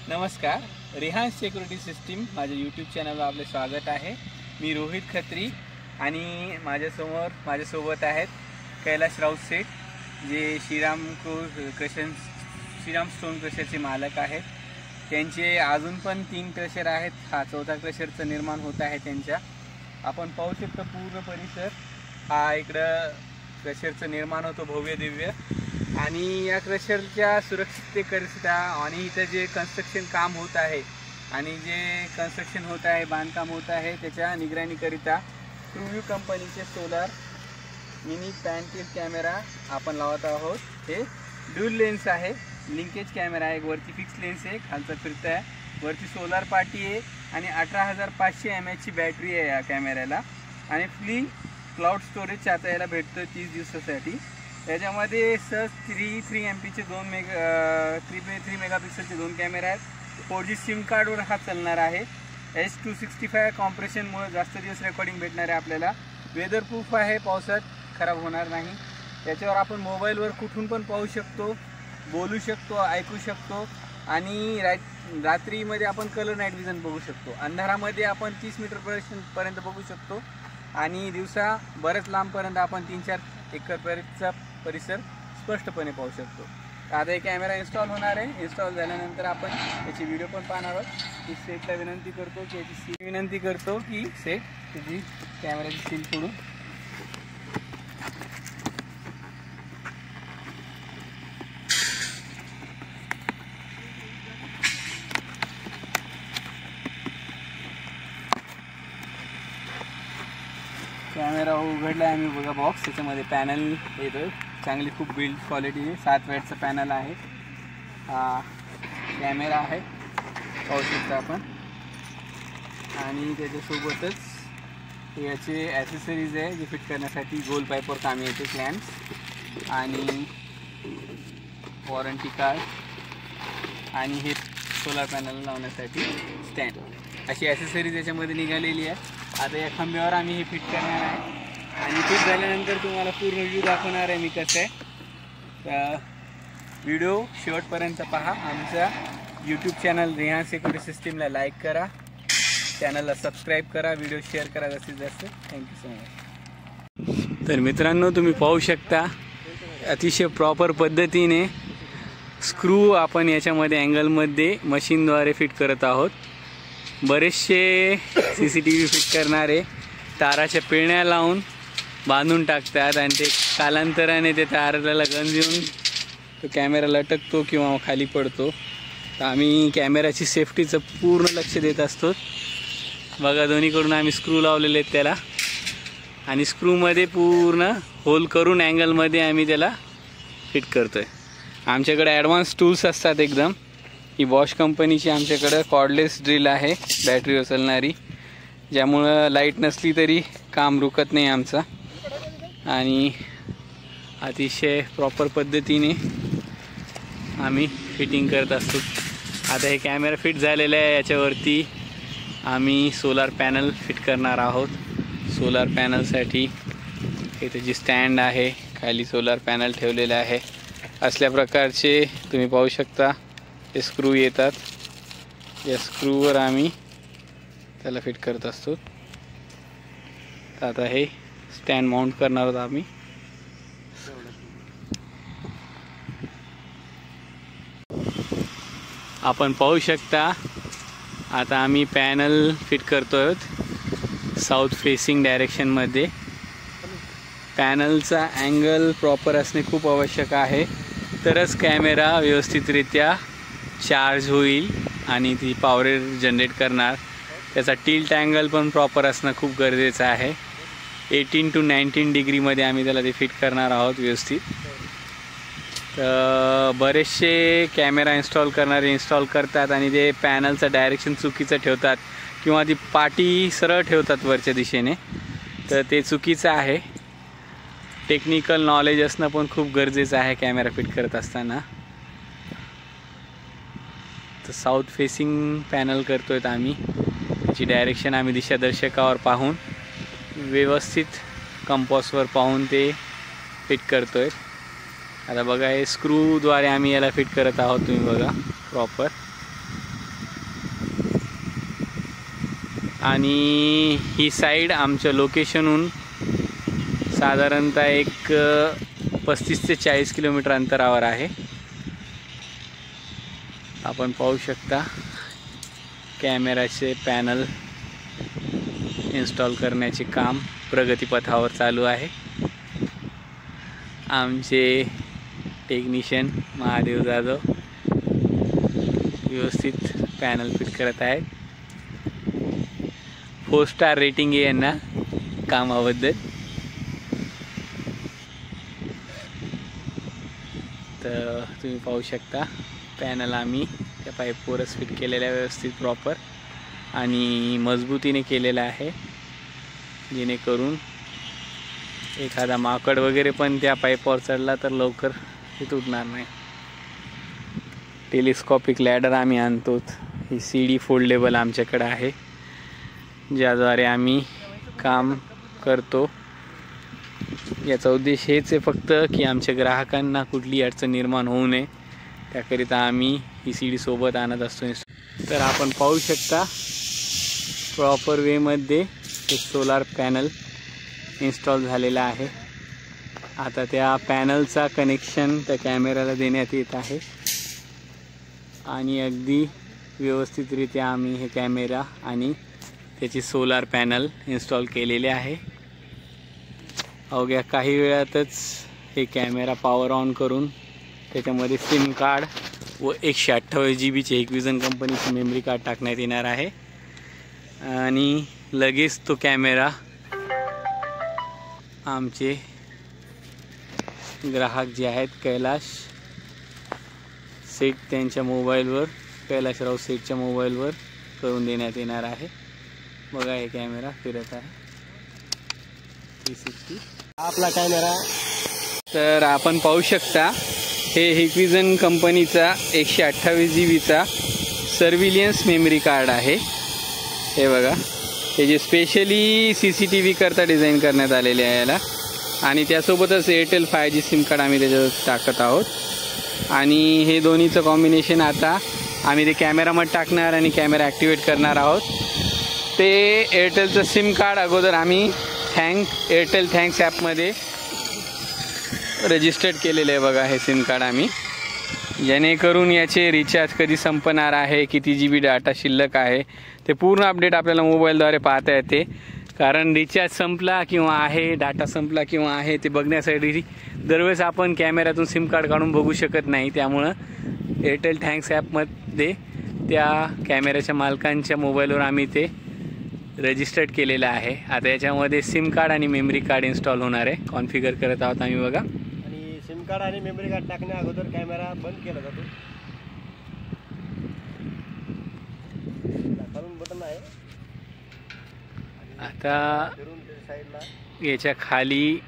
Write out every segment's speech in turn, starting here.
नमस्कार, रिहान्स security system माझ्या YouTube चॅनलवर आपले स्वागत आहे। मी रोहित खत्री आणि माझ्यासोबत आहेत कैलाश राऊत सेठ, जे श्रीराम स्टोन क्रशरचे मालक आहेत। त्यांचे अजून पण 3 क्रशर आहेत, हा 4था क्रशरचं निर्माण होत आहे त्यांच्या। आपण पाहू शकतो पूर्ण परिसर हा इकडं क्रशरचं निर्माण होतं भव्य दिव्य। आणि या क्रशरच्या सुरक्षिततेकरिता आणि इथं जे कन्स्ट्रक्शन काम होत आहे आणि जे कन्स्ट्रक्शन होत आहे, बांधकाम होत आहे, त्याच्या निगराणीकरिता ट्रूव्ह्यू कंपनीचे सोलार मिनी पॅनटिल कॅमेरा आपण लावत आहोत। हे ड्युअल लेन्स आहे, लिंकेज कॅमेरा आहे, वरती फिक्स लेन्स आहे, खालचा फिरता आहे, वरती सोलार पार्टी आहे आणि 18500 mAh ची बॅटरी आहे या कॅमेऱ्याला। आणि फुली क्लाउड स्टोरेज आता याला भेटतं 30 दिवसासाठी। त्याच्यामध्ये सहज 3 MP चे 3 मेगापिक्सलचे 2 कॅमेरे आहेत। 4G सिम कार्डवर हा चालणार आहे। H265 कॉम्प्रेशनमुळे जास्त दिवस रेकॉर्डिंग भेटणार आहे आपल्याला। वेदर प्रूफ आहे, पावसात खराब होणार नाही। त्याच्यावर आपण मोबाईलवर कुठून पण पाहू शकतो, बोलू शकतो, ऐकू शकतो आणि रात्रीमध्ये आपण कलर नाईट विजन बघू शकतो। अंधारामध्ये आपण 30 मीटरपर्यंत बघू शकतो आणि दिवसा बरेच लांबपर्यंत आपण 3-4 एकरपर्यंतचा परिसर स्पष्टपणे पाहू शकतो। आता हे कॅमेरा इन्स्टॉल होणार आहे। इन्स्टॉल झाल्यानंतर आपण त्याची व्हिडिओ पण पाहणार आहोत। मी सेटला विनंती करतो की सेट त्याची कॅमेऱ्याची सील फोडून कॅमेरा उघडला आहे आम्ही बघा। बॉक्स त्याच्यामध्ये पॅनल येतो, चांगली खूप बिल्ड क्वालिटी आहे। 7 वॅटचं पॅनल आहे। हा कॅमेरा आहे, पाहू शकता आपण। आणि त्याच्यासोबतच याचे ॲसेसरीज आहे जे फिट करण्यासाठी गोल पाईपवर कामी येते, क्लॅम्प्स आणि वॉरंटी कार्ड आणि हे सोलार पॅनल लावण्यासाठी स्टँड, अशी ॲसेसरीज याच्यामध्ये निघालेली आहे। आता या खांब्यावर आम्ही हे फिट करणार आहे आणि फिट झाल्यानंतर तुम्हाला पूर्ण व्ह्यू दाखवणार आहे मी कसं आहे। तर व्हिडिओ शेवटपर्यंत पहा। आमचा यूट्यूब चॅनल रिहान्स सिक्युरिटी सिस्टीमला लाईक करा, चॅनलला सबस्क्राईब करा, व्हिडिओ शेअर करा जास्तीत जास्त। Thank you so much. तर मित्रांनो, तुम्ही पाहू शकता अतिशय प्रॉपर पद्धतीने स्क्रू आपण याच्यामध्ये अँगलमध्ये मशीनद्वारे फिट करत आहोत। बरेचसे CCTV फिट करणारे ताराच्या पिळण्या लावून बांधून टाकतात आणि ते कालांतराने ते ताराला गंज येऊन तो कॅमेरा लटकतो किंवा खाली पडतो। तर आम्ही कॅमेऱ्याची सेफ्टीचं पूर्ण लक्ष देत असतो। बघा, दोन्हीकडून आम्ही स्क्रू लावलेले आहेत त्याला आणि स्क्रूमध्ये पूर्ण होल करून अँगलमध्ये आम्ही त्याला फिट करतो आहे। आमच्याकडे ॲडव्हान्स टूल्स असतात एकदम। ही बॉश कंपनीची आमच्याकडं कॉर्डलेस ड्रिल आहे, बॅटरीवर चालणारी, ज्यामुळं लाईट नसली तरी काम रुकत नाही आमचा आणि अतिशय प्रॉपर पद्धतीने आम्ही फिटिंग करत असतो। आता हे कॅमेरा फिट झालेला आहे, याच्यावरती आम्ही सोलार पॅनल फिट करणार आहोत। सोलार पॅनलसाठी हे त्याची स्टँड आहे, खाली सोलार पॅनल ठेवलेलं आहे। असल्या प्रकारचे तुम्ही पाहू शकता हे स्क्रू येतात, या स्क्रूवर आम्ही त्याला फिट करत असतो। तर आता हे स्टँड माउंट करणार आहोत आम्ही। आपण पाहू शकता आता आम्ही पॅनल फिट करतो आहोत साऊथ फेसिंग डायरेक्शनमध्ये। पॅनलचा अँगल प्रॉपर असणे खूप आवश्यक आहे, तरच कॅमेरा व्यवस्थितरित्या चार्ज होईल आणि ती पॉवर जनरेट करणार। त्याचा टिल्ट अँगल पण प्रॉपर असणं खूप गरजेचं आहे। 18 to 19 डिग्रीमध्ये आम्ही त्याला ते फिट करणार आहोत व्यवस्थित। तर बरेचसे कॅमेरा इन्स्टॉल करतात आणि ते पॅनलचं डायरेक्शन चुकीचं ठेवतात किंवा ती पाटी सरळ ठेवतात वरच्या दिशेने, तर ते चुकीचं आहे। टेक्निकल नॉलेज असणं पण खूप गरजेचं आहे कॅमेरा फिट करत असताना। तर साऊथ फेसिंग पॅनल करतो आहेत आम्ही, त्याची डायरेक्शन आम्ही दिशादर्शकावर पाहून व्यवस्थित कंपॉसवर पाहून ते फिट करतो आहे। आता बघा, हे स्क्रूद्वारे आम्ही याला फिट करत आहोत, तुम्ही बघा प्रॉपर। आणि ही साईड आमच्या लोकेशनहून साधारणतः एक 35 ते 40 किलोमीटर अंतरावर आहे. आपण पाहू शकता कॅमेराचे पॅनल इन्स्टॉल करण्याचे काम प्रगतीपथावर चालू आहे. आमचे टेक्निशियन महादेव जाधव व्यवस्थित पॅनल फिट करत आहेत. 4 स्टार रेटिंग आहे यांना कामाबद्दल. तर तुम्ही पाहू शकता पॅनल आम्ही त्या पाईपवरच फिट केलेला आहे व्यवस्थित प्रॉपर आणि मजबूतीने केलेला आहे, जेणेकरून एखादा माकड वगैरे पण त्या पाईपवर चढला तर लवकर ते तुटणार नाही. टेलिस्कोपिक लॅडर आम्ही आणतो. ही CD फोल्डेबल आमच्याकडे आहे, ज्याद्वारे आम्ही काम करतो. याचा उद्देश हेच आहे फक्त की आमच्या ग्राहकांना कुठली अडचण निर्माण होऊ नये, त्याकरिता आम्ही ही CD सोबत आणत असतो. तर आपण पाहू शकता प्रॉपर वेमध्ये हे सोलार पॅनल इन्स्टॉल झालेला आहे. आता त्या पॅनलचा कनेक्शन त्या कॅमेऱ्याला देण्यात येत आहे आणि अगदी व्यवस्थितरित्या आम्ही हे कॅमेरा आणि त्याची सोलार पॅनल इन्स्टॉल केलेले आहे. अवघ्या काही वेळातच हे कॅमेरा पॉवर ऑन करून त्याच्यामध्ये सिम कार्ड व 128 GB हिकविजन कंपनीची मेमरी कार्ड टाकण्यात येणार आहे आणि लगेच तो कॅमेरा आमचे ग्राहक जे आहेत कैलाश सेठ त्यांच्या मोबाईलवर, कैलाशराव सेठच्या मोबाईलवर करून देण्यात येणार आहे. बघा हे कॅमेरा फिरत आहे 360 आपला कॅमेरा. तर आपण पाहू शकता हे हिकविजन कंपनीचा 128 GBचा सर्व्हिलियन्स मेमरी कार्ड आहे. हे बघा, हे जे स्पेशली CCTV करता डिझाईन करण्यात आलेले आहे याला, आणि त्यासोबतच एअरटेल 5G सिम कार्ड आम्ही त्याच्यावर टाकत आहोत. आणि हे दोन्हीचं कॉम्बिनेशन आता आम्ही ते कॅमेरामध्ये टाकणार आणि कॅमेरा ॲक्टिवेट करणार आहोत. ते एअरटेलचं सिम कार्ड अगोदर आम्ही एअरटेल थँक्स ॲपमध्ये रजिस्टर्ड केलेलं आहे. बघा हे सिम कार्ड आम्ही, जेणेकरून याचे रिचार्ज कधी संपणार आहे, किती GB डाटा शिल्लक आहे, ते पूर्ण अपडेट आपल्याला मोबाईलद्वारे पाहता येते. कारण रिचार्ज संपला किंवा आहे, डाटा संपला किंवा आहे ते बघण्यासाठी दरवेळेस आपण कॅमेऱ्यातून सिम कार्ड काढून बघू शकत नाही. त्यामुळं एअरटेल थँक्स ॲपमध्ये त्या कॅमेऱ्याच्या मालकांच्या मोबाईलवर आम्ही ते रजिस्टर्ड केलेलं आहे. आता याच्यामध्ये सिम कार्ड आणि मेमरी कार्ड इन्स्टॉल होणार आहे. कॉन्फिगर करत आहोत आम्ही. बघा, आणि सिम कार्ड आणि मेमरी कार्ड टाकण्या अगोदर कॅमेरा बंद केला जातो. खालून बटन आहे. आता साईडला याच्या खाली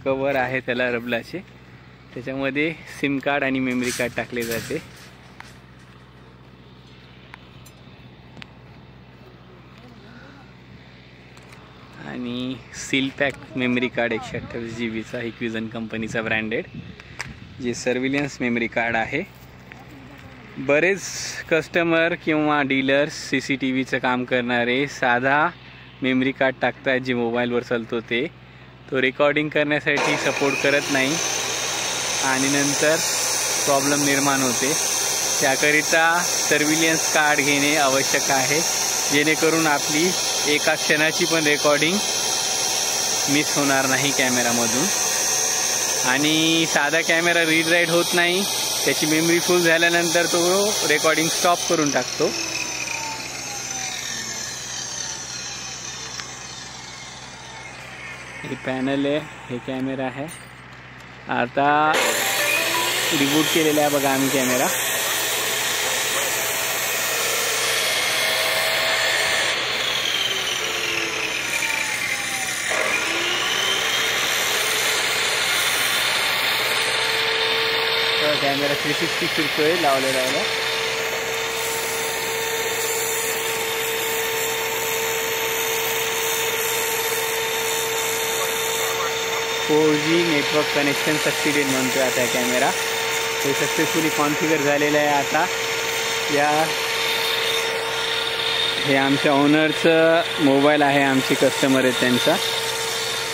कवर आहे त्याला रबलाचे, त्याच्यामध्ये सिम कार्ड आणि मेमरी कार्ड टाकले जाते. आणि सील पॅक मेमरी कार्ड 128 GBचा हिकविजन कंपनीचा ब्रँडेड जे सर्व्हिलियन्स मेमरी कार्ड आहे. बरेच कस्टमर किंवा डीलर्स CCTVचं काम करणारे साधा मेमरी कार्ड टाकतात जे मोबाईलवर चालतो तो रेकॉर्डिंग करण्यासाठी सपोर्ट करत नाही आणि नंतर प्रॉब्लेम निर्माण होते. त्याकरिता सर्व्हिलियन्स कार्ड घेणे आवश्यक आहे, जेणेकरून आपली एका क्षणाची पण रेकॉर्डिंग मिस होणार नाही कॅमेरामधून. आणि साधा कॅमेरा रीड राईट होत नाही, त्याची मेमरी फुल झाल्यानंतर तो रेकॉर्डिंग स्टॉप करून टाकतो. हे पॅनल आहे, हे कॅमेरा आहे. आता रिबूट केलेला आहे बघा आम्ही कॅमेरा. कॅमेरा 360 फिरतोय लावलेला. 4G नेटवर्क कनेक्शन सक्सिडेड म्हणतोय आता कॅमेरा. हे सक्सेसफुली कॉन्फिगर झालेलं आहे. आता या हे आमच्या ओनरचं मोबाईल आहे, आमचे कस्टमर आहेत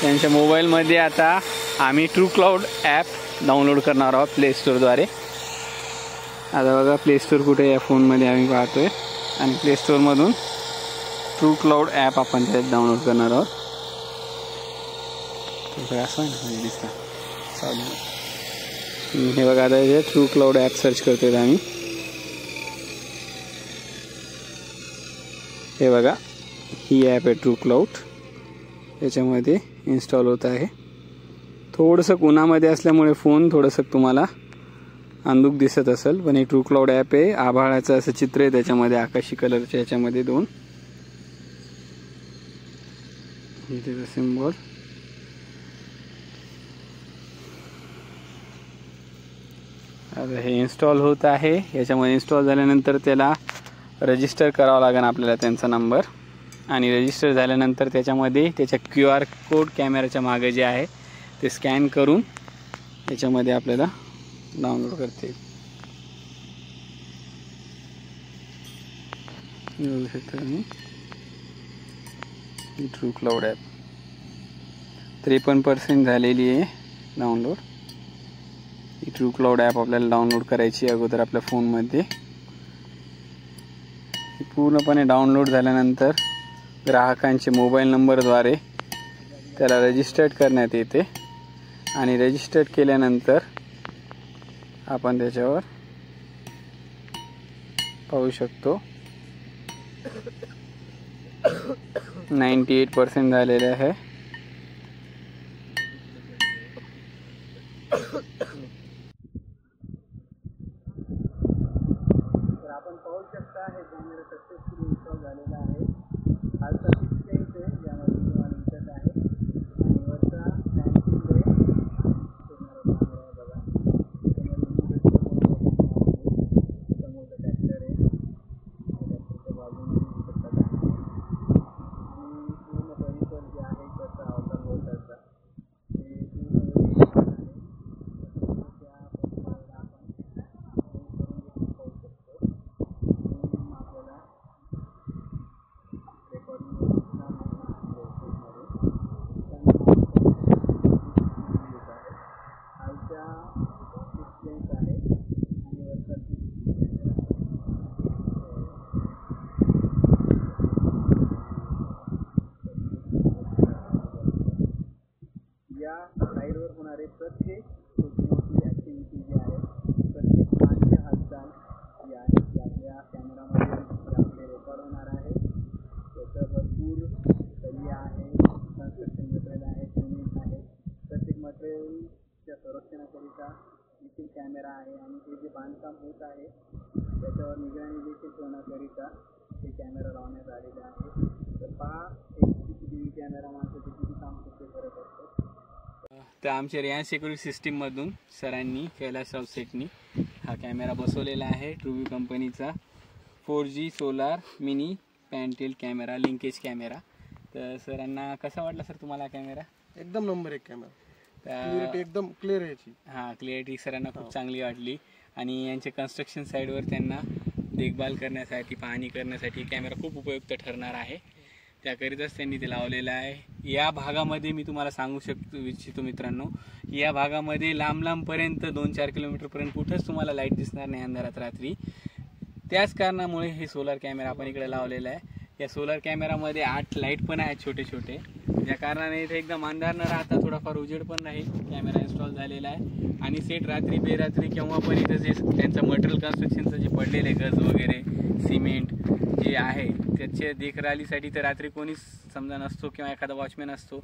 त्यांच्या मोबाईलमध्ये आता आम्ही ट्रू क्लाउड ॲप डाउनलोड करणार आहोत प्ले स्टोअरद्वारे. आता बघा प्ले स्टोअर कुठे या फोनमध्ये आम्ही पाहतोय आणि प्ले स्टोअरमधून ट्रू क्लाउड ॲप आपण त्यात डाउनलोड करणार आहोत. असं म्हणजे दिसतं चालू. हे बघा आता इथे ट्रू क्लाउड ॲप सर्च करतोय आम्ही. हे बघा ही ॲप आहे ट्रू क्लाउड, याच्यामध्ये इन्स्टॉल होत आहे. थोडंसं उन्हामध्ये असल्यामुळे फोन थोडंसं तुम्हाला अंधुक दिसत असेल, पण हे ट्रू क्लाउड ॲप आहे. आभाळाचं असं चित्र आहे त्याच्यामध्ये, आकाशी कलरच्या याच्यामध्ये दोन इथे सिम्बॉल. आता हे इन्स्टॉल होत आहे. याच्यामध्ये इन्स्टॉल झाल्यानंतर त्याला रजिस्टर करावं लागेल आपल्याला त्यांचा नंबर, आणि रजिस्टर झाल्यानंतर त्याच्यामध्ये त्याच्या QR कोड कॅमेऱ्याच्या मागे जे आहे ते स्कॅन करून याच्यामध्ये आपल्याला डाउनलोड करते येईल. बघू शकता तुम्ही ट्रू क्लाउड ॲप 53% झालेली आहे डाउनलोड. ही ट्रू क्लाउड ॲप आपल्याला डाउनलोड करायची अगोदर आपल्या फोनमध्ये. पूर्णपणे डाउनलोड झाल्यानंतर ग्राहकांचे मोबाईल नंबरद्वारे त्याला रजिस्टर्ड करण्यात येते, आणि रजिस्टर्ड केल्यानंतर आपण त्याच्यावर पाहू शकतो 98% झालेले आहे. तर आपण पाहू शकता हे कॅमेरा सक्सेसफुली इन्स्टॉल झालेला आहे. खालचा सिस्टेम्स आहे ज्यामध्ये तुम्हाला दिसत आहे, आणि वरचा बँकिंग आहे कॅमेरा बघा. समोरचा ट्रॅक्टर आहे, ट्रॅक्टरच्या बाजूने दिसत आहे, आणि पूर्ण परिसर जे आहे त्याचा अवतार होताचा ते पूर्ण या साईडवर होणारे प्रत्येक छोटी मोठी ॲक्टिव्हिटी जी आहे, प्रत्येक मानवी हालचाल जी आहे ती आपल्या कॅमेरामध्ये आपले रेकॉर्ड होणार आहे. त्याचं भरपूर सल्ले आहे, कन्स्ट्रक्शन मटेरियल आहे, सिमेंट आहे. प्रत्येक मटेरियलच्या संरक्षणाकरिता देखील कॅमेरा आहे, आणि हे जे बांधकाम होत आहे त्याच्यावर निगराणी देखील ठेवण्याकरिता हे कॅमेरा लावण्यात आलेले आहे. तर पहा एक CCTV कॅमेरा माणसाचे किती काम करत असतो. तर आमच्या रिलायन्स सिक्युरिटी सिस्टीममधून सरांनी कैलासराव सेठनी हा कॅमेरा बसवलेला आहे. ट्रूव्ह्यू कंपनीचा 4G solar mini panel camera, linkage camera. तर सरांना कसा वाटला सर तुम्हाला कॅमेरा? एकदम नंबर एक कॅमेरा, क्लिअरिटी एकदम क्लिअर आहे याची. हां, क्लिअरिटी सरांना खूप चांगली वाटली, आणि यांचे कन्स्ट्रक्शन साईडवर त्यांना देखभाल करण्यासाठी, पाहणी करण्यासाठी कॅमेरा खूप उपयुक्त ठरणार आहे. त्याकरिताच त्यांनी ते लावलेलं आहे. या भागामध्ये मी तुम्हाला सांगू इच्छितो मित्रांनो, या भागामध्ये लांब लांबपर्यंत 2-4 किलोमीटरपर्यंत कुठंच तुम्हाला लाईट दिसणार नाही अंधारात रात्री. त्याच कारणामुळे हे सोलार कॅमेरा आपण इकडे लावलेला आहे. या सोलार कॅमेरामध्ये 8 लाईट पण आहेत छोटे छोटे, ज्या कारणाने इथे एकदम अंधार न राहता थोडाफार उजेड पण राहील. कॅमेरा इन्स्टॉल झालेला आहे, आणि सेट रात्री बेरात्री केव्हा पण इथं जे त्यांचं मटेरियल कन्स्ट्रक्शनचं जे पडलेलं आहे गज वगैरे सिमेंट जे आहे त्याच्या देखभालीसाठी तर रात्री कोणीच समजा नसतो, किंवा एखादा वॉचमॅन असतो,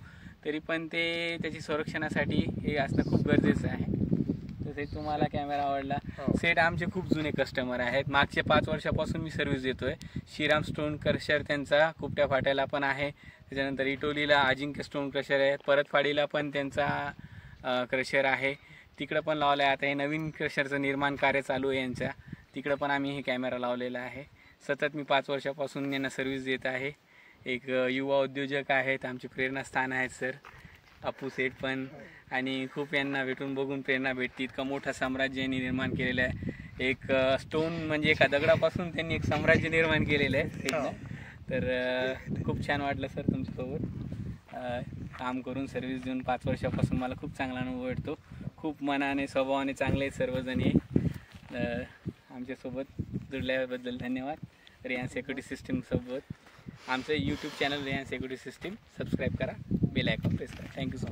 तरी पण ते त्याची संरक्षणासाठी हे असणं खूप गरजेचं आहे. तसे तुम्हाला कॅमेरा आवडला. सेट आमचे खूप जुने कस्टमर आहेत, मागच्या 5 वर्षापासून मी सर्व्हिस देतोय. श्रीराम स्टोन क्रशर त्यांचा कुपट्या फाट्याला पण आहे, त्याच्यानंतर इटोलीला अजिंक्य स्टोन क्रशर आहे, परतफाडीला पण त्यांचा क्रशर आहे, तिकडं पण लावलं आहे. आता हे नवीन क्रशरचं निर्माण कार्य चालू आहे यांच्या, तिकडं पण आम्ही हे कॅमेरा लावलेला आहे. सतत मी 5 वर्षापासून यांना सर्व्हिस देत आहे. एक युवा उद्योजक आहेत, आमचे प्रेरणास्थान आहेत सर अप्पू सेठ पण, आणि खूप यांना भेटून बघून प्रेरणा भेटते. इतकं मोठं साम्राज्य यांनी निर्माण केलेलं आहे. एक स्टोन म्हणजे एका दगडापासून त्यांनी एक साम्राज्य निर्माण केलेलं आहे. तर खूप छान वाटलं सर तुमच्यासोबत काम करून, सर्व्हिस देऊन 5 वर्षापासून मला खूप चांगला अनुभव वाटतो. खूप मनाने स्वभावाने चांगले आहेत सर्वजण हे. आमच्यासोबत जुडल्याबद्दल धन्यवाद. रियान सिक्युरिटी सिस्टीम सोबत आमचं YouTube channel Riyan security system subscribe करा, बेल आयकॉन प्रेस करा. Thank you so much.